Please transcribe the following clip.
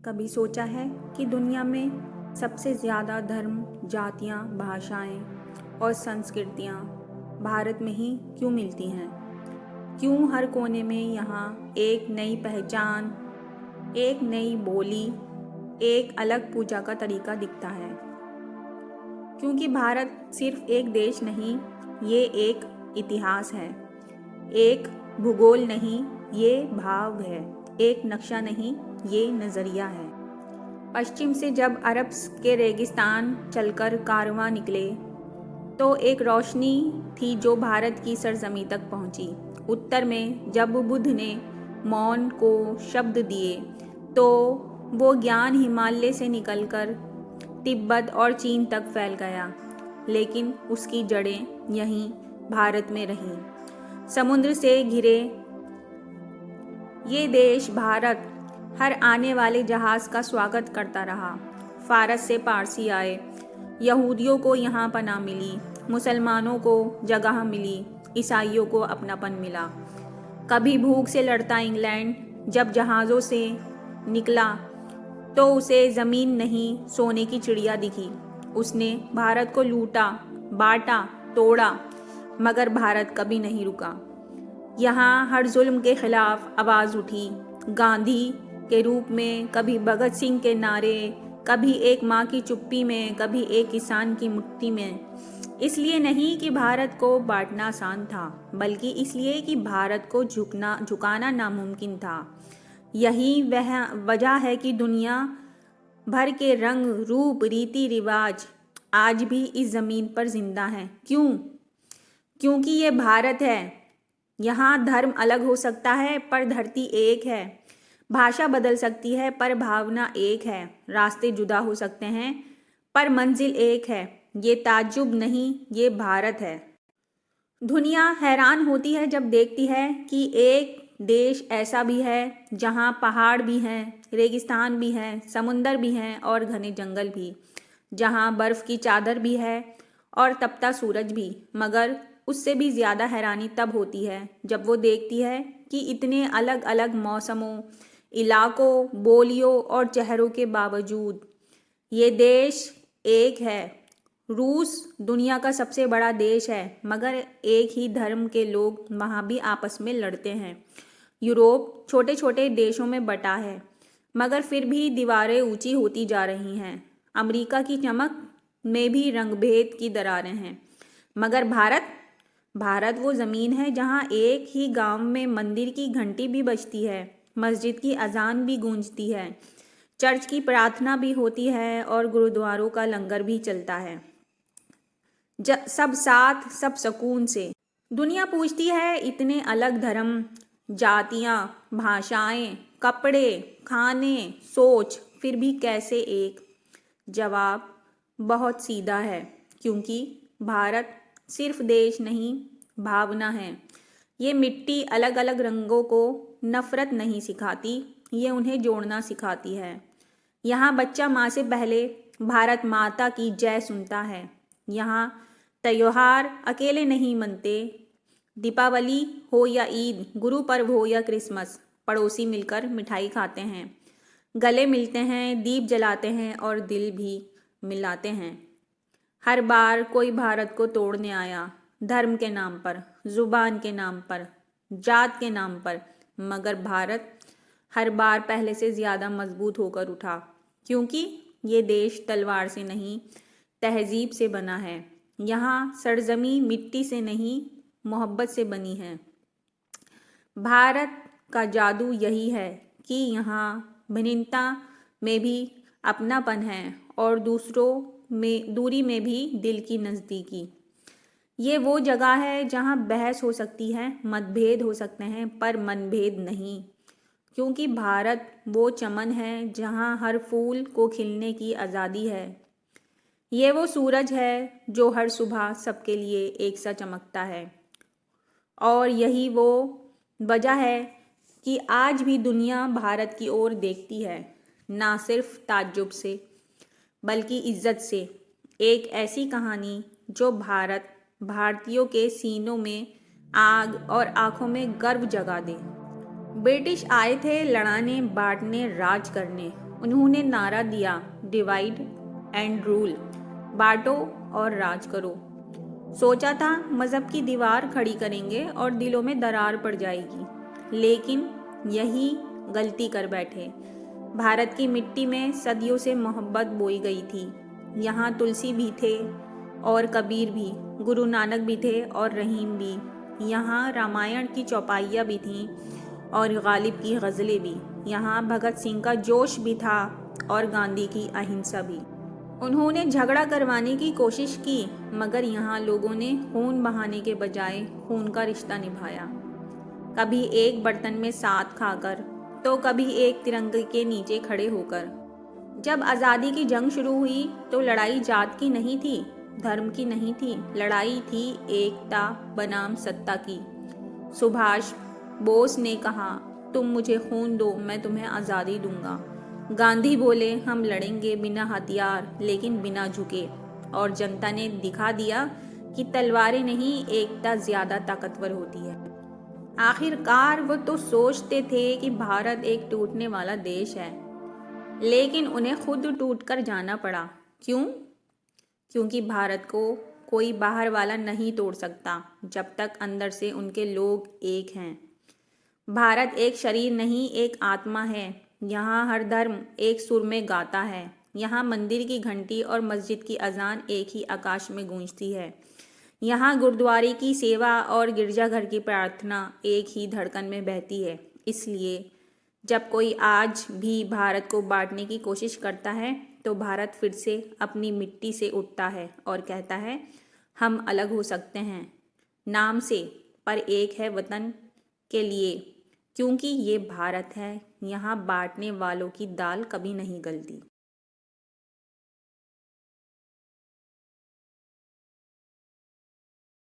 कभी सोचा है कि दुनिया में सबसे ज़्यादा धर्म, जातियाँ, भाषाएं और संस्कृतियाँ भारत में ही क्यों मिलती हैं? क्यों हर कोने में यहाँ एक नई पहचान, एक नई बोली, एक अलग पूजा का तरीका दिखता है? क्योंकि भारत सिर्फ एक देश नहीं, ये एक इतिहास है। एक भूगोल नहीं, ये भाव है। एक नक्शा नहीं, ये नज़रिया है। पश्चिम से जब अरब के रेगिस्तान चलकर कारवां निकले तो एक रोशनी थी जो भारत की सरजमी तक पहुंची। उत्तर में जब बुद्ध ने मौन को शब्द दिए तो वो ज्ञान हिमालय से निकलकर तिब्बत और चीन तक फैल गया, लेकिन उसकी जड़ें यहीं भारत में रहीं। समुद्र से घिरे ये देश भारत हर आने वाले जहाज का स्वागत करता रहा। फारस से पारसी आए, यहूदियों को यहाँ पनाह मिली, मुसलमानों को जगह मिली, ईसाइयों को अपनापन मिला। कभी भूख से लड़ता इंग्लैंड जब जहाज़ों से निकला तो उसे ज़मीन नहीं सोने की चिड़िया दिखी। उसने भारत को लूटा, बांटा, तोड़ा, मगर भारत कभी नहीं रुका। यहाँ हर जुल्म के खिलाफ आवाज़ उठी, गांधी के रूप में, कभी भगत सिंह के नारे, कभी एक माँ की चुप्पी में, कभी एक किसान की मुट्ठी में। इसलिए नहीं कि भारत को बांटना आसान था, बल्कि इसलिए कि भारत को झुकाना नामुमकिन था। यही वह वजह है कि दुनिया भर के रंग, रूप, रीति रिवाज आज भी इस ज़मीन पर जिंदा हैं। क्यों? क्योंकि ये भारत है। यहाँ धर्म अलग हो सकता है पर धरती एक है। भाषा बदल सकती है पर भावना एक है। रास्ते जुदा हो सकते हैं पर मंजिल एक है। ये ताज्जुब नहीं, ये भारत है। दुनिया हैरान होती है जब देखती है कि एक देश ऐसा भी है जहाँ पहाड़ भी हैं, रेगिस्तान भी हैं, समुंदर भी हैं और घने जंगल भी, जहाँ बर्फ़ की चादर भी है और तपता सूरज भी। मगर उससे भी ज़्यादा हैरानी तब होती है जब वो देखती है कि इतने अलग अलग मौसमों, इलाकों, बोलियों और चेहरों के बावजूद ये देश एक है। रूस दुनिया का सबसे बड़ा देश है, मगर एक ही धर्म के लोग वहाँ भी आपस में लड़ते हैं। यूरोप छोटे छोटे देशों में बटा है, मगर फिर भी दीवारें ऊंची होती जा रही हैं। अमेरिका की चमक में भी रंगभेद की दरारें हैं, मगर भारत वो ज़मीन है जहाँ एक ही गांव में मंदिर की घंटी भी बजती है, मस्जिद की अजान भी गूंजती है, चर्च की प्रार्थना भी होती है और गुरुद्वारों का लंगर भी चलता है। सब साथ, सब सुकून से। दुनिया पूछती है, इतने अलग धर्म, जातियाँ, भाषाएं, कपड़े, खाने, सोच, फिर भी कैसे एक? जवाब बहुत सीधा है, क्योंकि भारत सिर्फ देश नहीं, भावना है। ये मिट्टी अलग अलग रंगों को नफरत नहीं सिखाती, ये उन्हें जोड़ना सिखाती है। यहाँ बच्चा माँ से पहले भारत माता की जय सुनता है। यहाँ त्योहार अकेले नहीं मनते। दीपावली हो या ईद, गुरु पर्व हो या क्रिसमस, पड़ोसी मिलकर मिठाई खाते हैं, गले मिलते हैं, दीप जलाते हैं और दिल भी मिलाते हैं। हर बार कोई भारत को तोड़ने आया, धर्म के नाम पर, जुबान के नाम पर, जात के नाम पर, मगर भारत हर बार पहले से ज़्यादा मजबूत होकर उठा, क्योंकि ये देश तलवार से नहीं, तहजीब से बना है। यहाँ सरजमी मिट्टी से नहीं, मोहब्बत से बनी है। भारत का जादू यही है कि यहाँ भिन्नता में भी अपनापन है और दूसरों में दूरी में भी दिल की नज़दीकी। ये वो जगह है जहाँ बहस हो सकती है, मतभेद हो सकते हैं, पर मनभेद नहीं। क्योंकि भारत वो चमन है जहाँ हर फूल को खिलने की आज़ादी है। ये वो सूरज है जो हर सुबह सबके लिए एक सा चमकता है। और यही वो वजह है कि आज भी दुनिया भारत की ओर देखती है, ना सिर्फ ताज्जुब से, बल्कि इज्जत से। एक ऐसी कहानी जो भारतीयों के सीनों में आग और आंखों में गर्व जगा दे। ब्रिटिश आए थे लड़ाने बांटने राज करने। उन्होंने नारा दिया, डिवाइड एंड रूल, बांटो और राज करो। सोचा था मज़हब की दीवार खड़ी करेंगे और दिलों में दरार पड़ जाएगी, लेकिन यही गलती कर बैठे। भारत की मिट्टी में सदियों से मोहब्बत बोई गई थी। यहाँ तुलसी भी थे और कबीर भी, गुरु नानक भी थे और रहीम भी। यहाँ रामायण की चौपाइयाँ भी थीं और गालिब की गज़लें भी। यहाँ भगत सिंह का जोश भी था और गांधी की अहिंसा भी। उन्होंने झगड़ा करवाने की कोशिश की, मगर यहाँ लोगों ने खून बहाने के बजाय खून का रिश्ता निभाया। कभी एक बर्तन में साथ खाकर, तो कभी एक तिरंगे के नीचे खड़े होकर। जब आज़ादी की जंग शुरू हुई तो लड़ाई जात की नहीं थी, धर्म की नहीं थी, लड़ाई थी एकता बनाम सत्ता की। सुभाष बोस ने कहा, तुम मुझे खून दो, मैं तुम्हें आज़ादी दूंगा। गांधी बोले, हम लड़ेंगे बिना हथियार लेकिन बिना झुके। और जनता ने दिखा दिया कि तलवारें नहीं, एकता ज़्यादा ताकतवर होती है। आखिरकार वो तो सोचते थे कि भारत एक टूटने वाला देश है, लेकिन उन्हें खुद टूटकर जाना पड़ा। क्यों? क्योंकि भारत को कोई बाहर वाला नहीं तोड़ सकता जब तक अंदर से उनके लोग एक हैं। भारत एक शरीर नहीं, एक आत्मा है। यहाँ हर धर्म एक सुर में गाता है। यहाँ मंदिर की घंटी और मस्जिद की अजान एक ही आकाश में गूंजती है। यहाँ गुरुद्वारे की सेवा और गिरजाघर की प्रार्थना एक ही धड़कन में बहती है। इसलिए जब कोई आज भी भारत को बांटने की कोशिश करता है, तो भारत फिर से अपनी मिट्टी से उठता है और कहता है, हम अलग हो सकते हैं नाम से, पर एक है वतन के लिए, क्योंकि ये भारत है। यहाँ बांटने वालों की दाल कभी नहीं गलती।